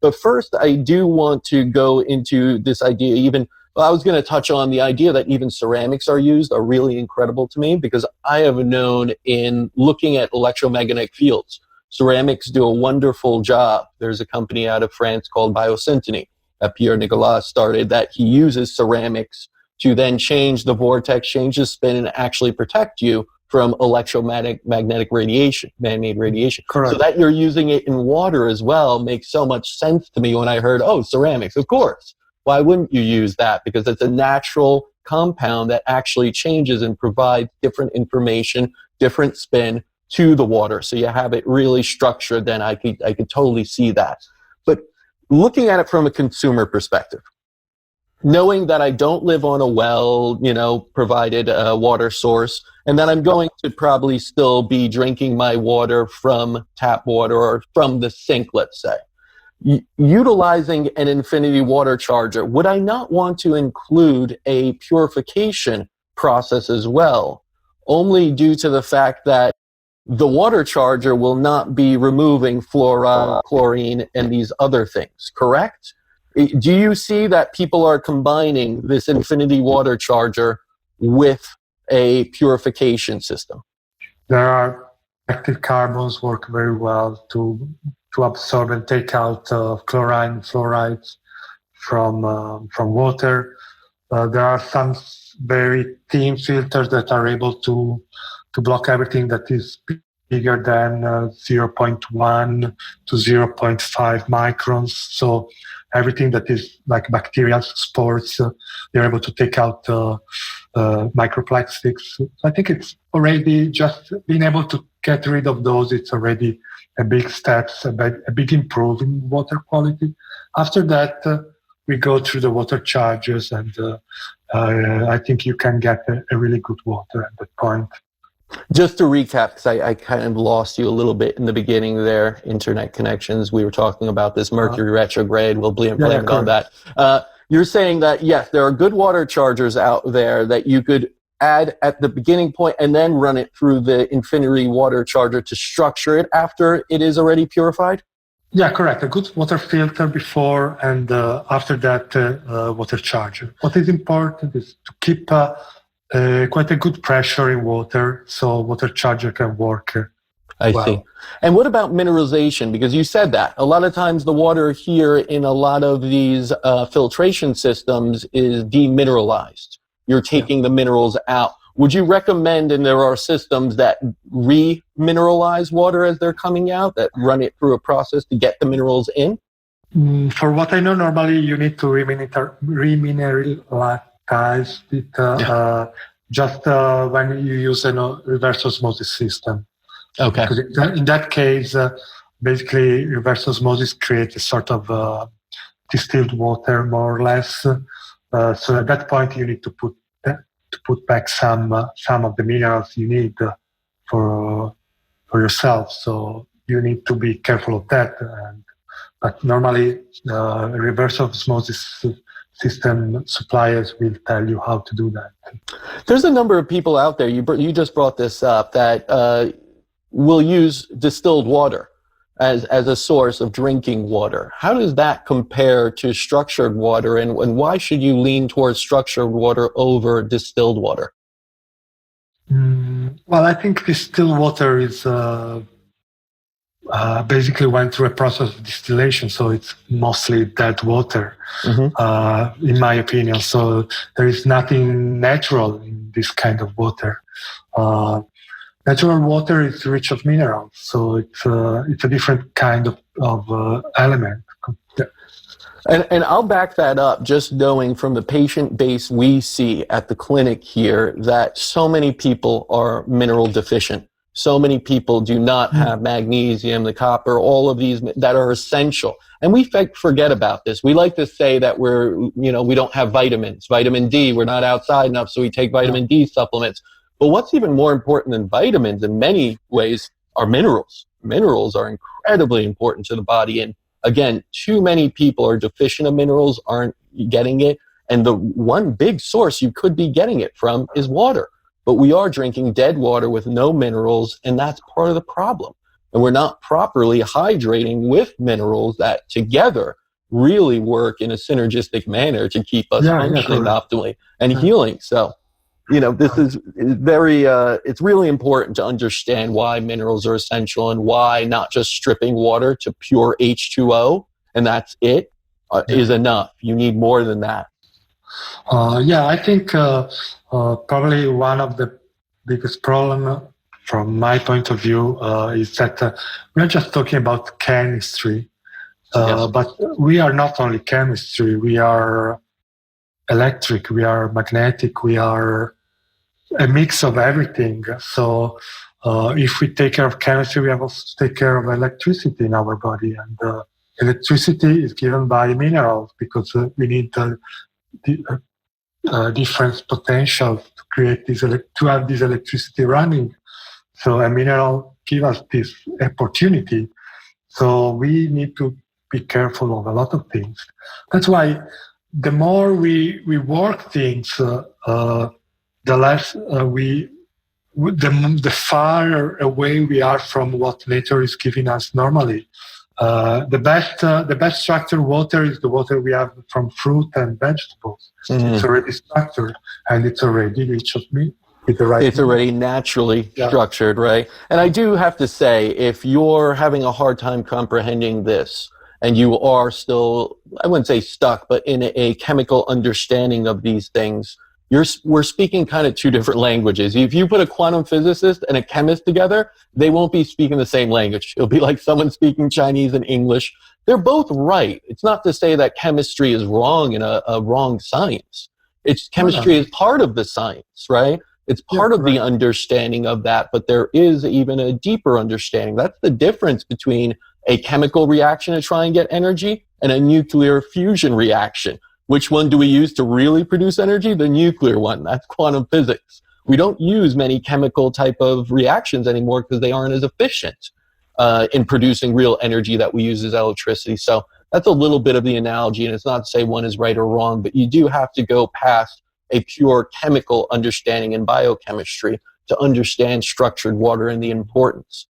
But first, I do want to go into this idea I was going to touch on the idea that even ceramics are really incredible to me, because I have known in looking at electromagnetic fields, ceramics do a wonderful job. There's a company out of France called Biosyntony that Pierre Nicolas started, that he uses ceramics to then change the vortex, change the spin, and actually protect you from electromagnetic radiation, man-made radiation. Correct. So that you're using it in water as well makes so much sense to me when I heard, ceramics, of course. Why wouldn't you use that? Because it's a natural compound that actually changes and provides different information, different spin to the water. So you have it really structured. Then I could totally see that. But looking at it from a consumer perspective, knowing that I don't live on a well, provided water source, and that I'm going to probably still be drinking my water from tap water or from the sink, let's say. Utilizing an infinity water charger, would I not want to include a purification process as well? Only due to the fact that the water charger will not be removing fluoride, chlorine, and these other things, correct? Do you see that people are combining this infinity water charger with a purification system? There are active carbons work very well to absorb and take out chlorine, fluorides from water. There are some very thin filters that are able to block everything that is bigger than 0.1 to 0.5 microns. So everything that is like bacterial spores, they're able to take out microplastics. So I think it's already just being able to get rid of those. It's already a big step, a big improvement in water quality. After that, we go through the water chargers, and I think you can get a really good water at that point. Just to recap, because I kind of lost you a little bit in the beginning there, internet connections. We were talking about this Mercury retrograde. We'll blame it on that. You're saying that, yes, there are good water chargers out there that you could add at the beginning point and then run it through the infinity water charger to structure it after it is already purified? Yeah, correct. A good water filter before and after that water charger. What is important is to keep quite a good pressure in water so water charger can work I see. And what about mineralization? Because you said that. A lot of times the water here in a lot of these filtration systems is demineralized. You're taking the minerals out. Would you recommend, and there are systems that re-mineralize water as they're coming out, that run it through a process to get the minerals in? For what I know, normally you need to remineralize it just when you use a reverse osmosis system. Okay. Because in that case, basically reverse osmosis creates a sort of distilled water, more or less. So at that point, you need to put back some of the minerals you need for yourself. So you need to be careful of that. But normally, reverse osmosis system suppliers will tell you how to do that. There's a number of people out there. You just brought this up that will use distilled water as a source of drinking water. How does that compare to structured water, and why should you lean towards structured water over distilled water? Well, I think distilled water is basically went through a process of distillation, so it's mostly dead water, in my opinion. So there is nothing natural in this kind of water. Natural water is rich of minerals, so it's a different kind of element. Yeah. And I'll back that up, just knowing from the patient base we see at the clinic here that so many people are mineral deficient. So many people do not have magnesium, the copper, all of these that are essential. And we forget about this. We like to say that we don't have vitamins. Vitamin D, we're not outside enough, so we take vitamin D supplements. But what's even more important than vitamins in many ways are minerals. Minerals are incredibly important to the body. And again, too many people are deficient of minerals, aren't getting it. And the one big source you could be getting it from is water. But we are drinking dead water with no minerals, and that's part of the problem. and we're not properly hydrating with minerals that together really work in a synergistic manner to keep us functioning optimally and healing. So, this is very, it's really important to understand why minerals are essential and why not just stripping water to pure H2O and that's it is enough. You need more than that. I think probably one of the biggest problem from my point of view is that we're just talking about chemistry, but we are not only chemistry, we are electric, we are magnetic, we are a mix of everything. So if we take care of chemistry, we have also to take care of electricity in our body. And electricity is given by minerals because we need different potential to create to have this electricity running. So a mineral gives us this opportunity. So we need to be careful of a lot of things. That's why the more we work things, the less the far away we are from what nature is giving us normally. The best structured water is the water we have from fruit and vegetables. It's already structured and it's already rich of meat. It's already naturally structured, right? And I do have to say, if you're having a hard time comprehending this and you are still, I wouldn't say stuck, but in a chemical understanding of these things, we're speaking kind of two different languages. If you put a quantum physicist and a chemist together, they won't be speaking the same language. It'll be like someone speaking Chinese and English. They're both right. It's not to say that chemistry is wrong in a wrong science. Chemistry is part of the science, right? It's part of the understanding of that, but there is even a deeper understanding. That's the difference between a chemical reaction to try and get energy and a nuclear fusion reaction. Which one do we use to really produce energy? The nuclear one. That's quantum physics. We don't use many chemical type of reactions anymore because they aren't as efficient in producing real energy that we use as electricity. So that's a little bit of the analogy, and it's not to say one is right or wrong, but you do have to go past a pure chemical understanding in biochemistry to understand structured water and the importance.